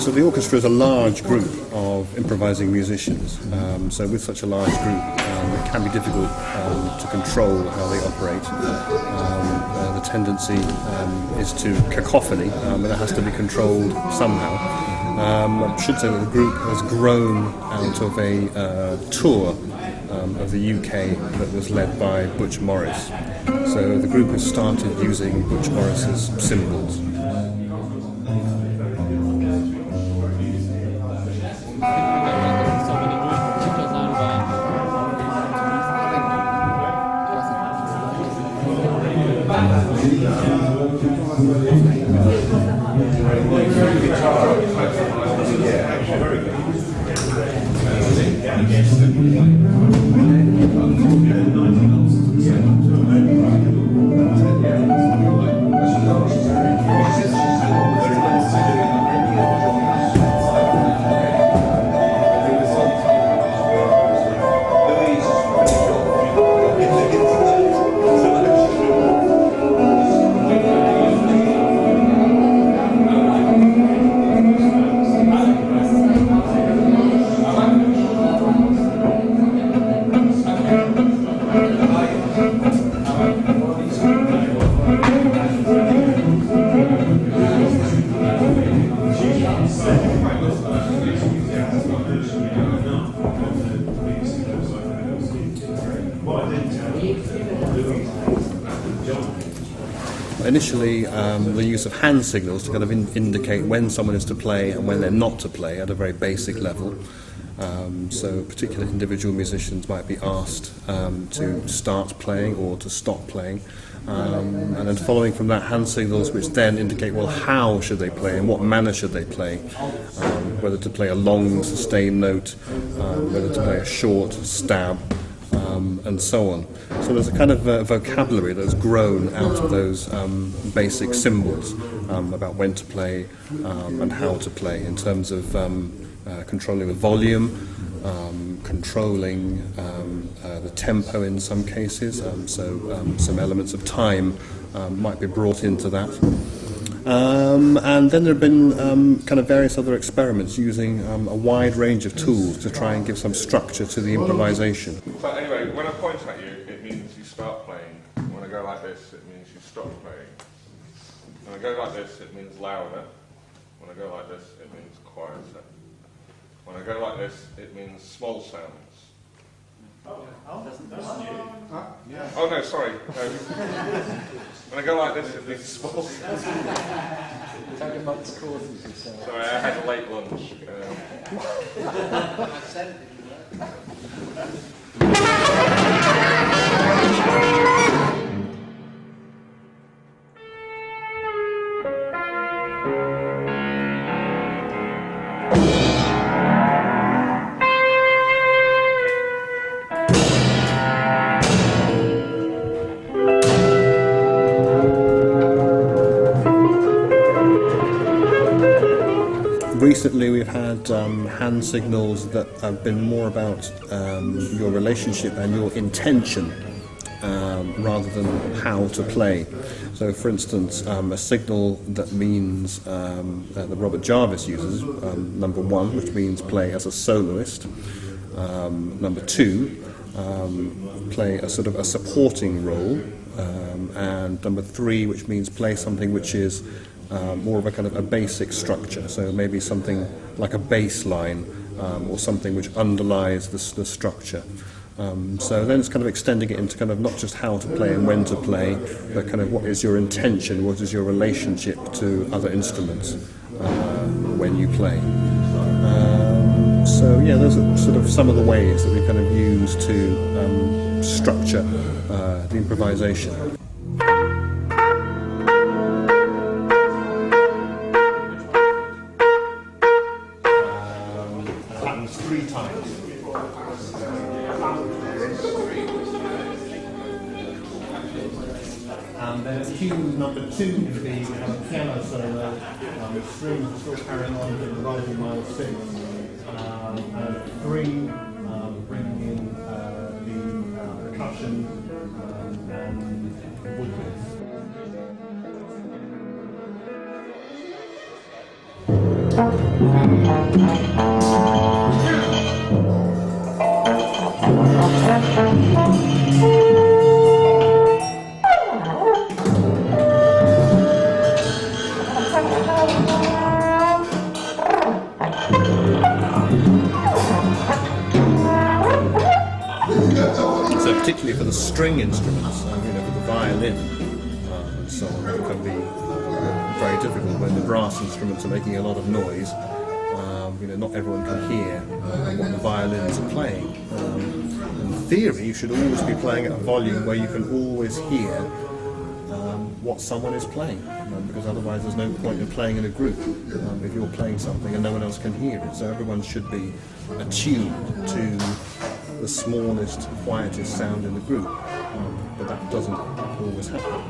So the orchestra is a large group of improvising musicians. So with such a large group, it can be difficult to control how they operate. The tendency is to cacophony, and it has to be controlled somehow. I should say that the group has grown out of a tour of the UK that was led by Butch Morris. So the group has started using Butch Morris's cymbals. Initially, the use of hand signals to kind of indicate when someone is to play and when they're not to play at a very basic level. So particular individual musicians might be asked to start playing or to stop playing. And then following from that, hand signals which then indicate, well, how should they play and what manner should they play, whether to play a long sustained note, whether to play a short stab, and so on. So there's a kind of vocabulary that's grown out of those basic symbols about when to play and how to play, in terms of controlling the volume, controlling the tempo in some cases, so some elements of time might be brought into that. And then there have been kind of various other experiments using a wide range of tools to try and give some structure to the improvisation. So anyway, when I point at you, it means you start playing. When I go like this, it means you stop playing. When I go like this, it means louder. When I go like this, it means quieter. When I go like this, it means small sounds. That's new. Huh? Yeah. Oh no, sorry. No. When I go like this, it means small sounds. Take amongst causes yourself. Sorry, I had a late lunch. Recently we've had hand signals that have been more about your relationship and your intention rather than how to play. So for instance, a signal that means that Robert Jarvis uses, number 1, which means play as a soloist, number 2, play a sort of a supporting role, and number 3, which means play something which is more of a kind of a basic structure, so maybe something like a bass line or something which underlies the structure. So then it's kind of extending it into kind of not just how to play and when to play, but kind of what is your intention, what is your relationship to other instruments when you play. So yeah, those are sort of some of the ways that we kind of use to structure the improvisation. Happens 3 times. And then cue number 2 is the piano solo. The strings are still carrying on in the rising minor 6. And 3 bringing in the percussion and woodwinds. So particularly for the string instruments, for the violin and so on, it can be very difficult when the brass instruments are making a lot of noise. Not everyone can hear what the violins are playing. In theory, you should always be playing at a volume where you can always hear what someone is playing, because otherwise there's no point in playing in a group if you're playing something and no one else can hear it. So everyone should be attuned to the smallest, quietest sound in the group, but that doesn't always happen.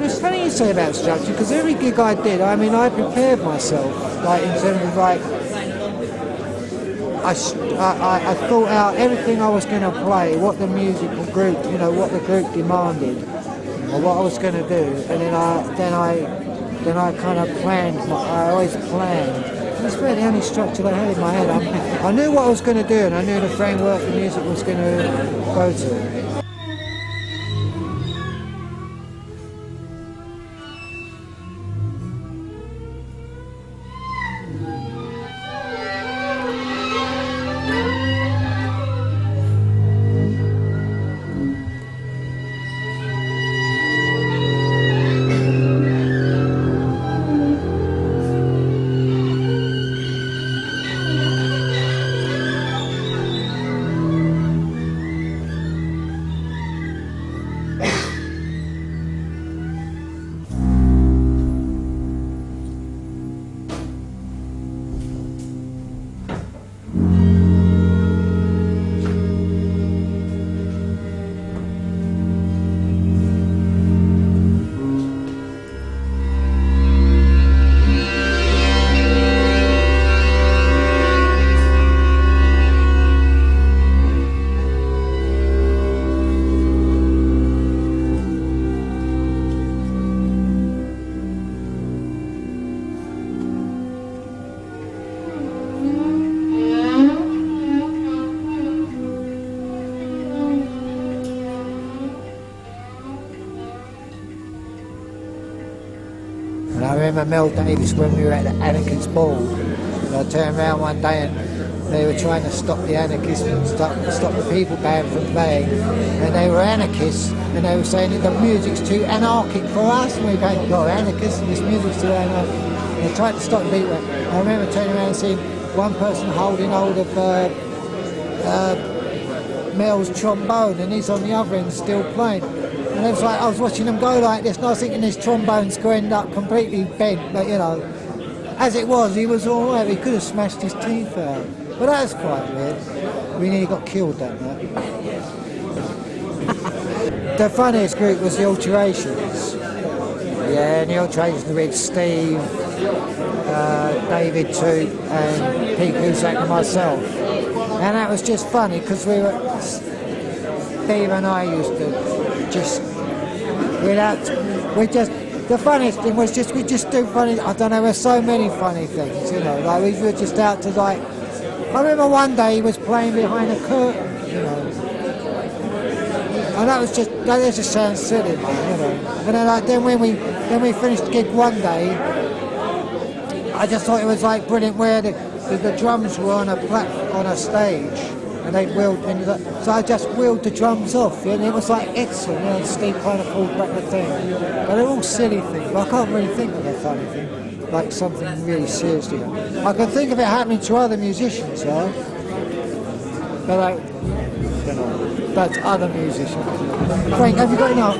It's funny you say about structure, because every gig I did, I mean, I prepared myself, like in terms of like, I thought out everything I was going to play, what the musical group, what the group demanded, or what I was going to do, and then I kind of planned. I always planned. That's really the only structure I had in my head. I knew what I was going to do, and I knew the framework the music was going to go to. And I remember Mel Davis when we were at the Anarchist Ball. And I turned around one day and they were trying to stop the anarchists and stop the people band from playing. And they were anarchists and they were saying that the music's too anarchic for us. And we were going, "You're anarchists and this music's too anarchic." And they tried to stop the people. I remember turning around and seeing one person holding hold of Mel's trombone and he's on the other end still playing. And it was like, I was watching them go like this and I was thinking this trombone's going to end up completely bent, but as it was, he was all right. He could have smashed his teeth out. But that was quite weird. We nearly got killed that night. The funniest group was the Alterations. Yeah, and the Alterations with Steve, David Toot and Pete Cusack and myself. And that was just funny because Steve and I used to the funniest thing was we just do funny, I don't know, there's so many funny things, like we were just out to I remember one day he was playing behind a curtain, you know. And that just sounds silly, man, you know. And then when we finished the gig one day, I just thought it was like brilliant where the drums were on a stage, and they wheeled into that. So I just wheeled the drums off, and it was like excellent. You know, Steve kind of pulled back the thing. But they're all silly things. But I can't really think of a funny thing, like something really seriously. I can think of it happening to other musicians, though. But I don't know. That's other musicians. Frank, have you got enough?